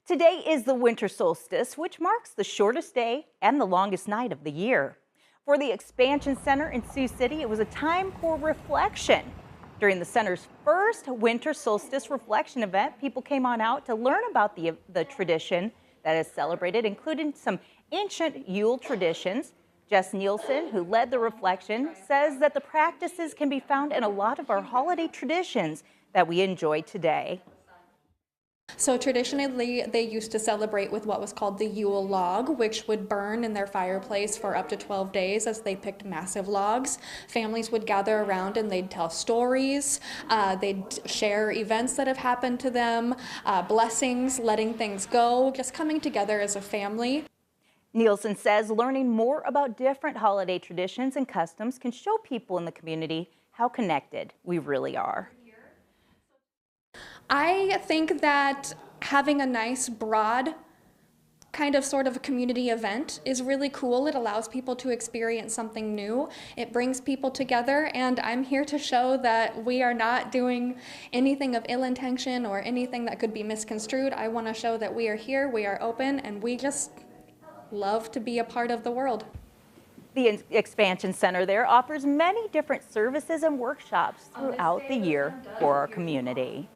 Today is the winter solstice, which marks the shortest day and the longest night of the year. For the Expansion Center in Sioux City, it was a time for reflection. During the center's first winter solstice reflection event, people came on out to learn about the tradition that is celebrated, including some ancient Yule traditions. Jess Nielsen, who led the reflection, says that the practices can be found in a lot of our holiday traditions that we enjoy today. So traditionally, they used to celebrate with what was called the Yule log, which would burn in their fireplace for up to 12 days as they picked massive logs. Families would gather around and they'd tell stories. They'd share events that have happened to them, blessings, letting things go, just coming together as a family. Nielsen says learning more about different holiday traditions and customs can show people in the community how connected we really are. I think that having a nice, broad, kind of sort of a community event is really cool. It allows people to experience something new. It brings people together, and I'm here to show that we are not doing anything of ill intention or anything that could be misconstrued. I want to show that we are here, we are open, and we just love to be a part of the world. The Expansion Center there offers many different services and workshops throughout the year for our community.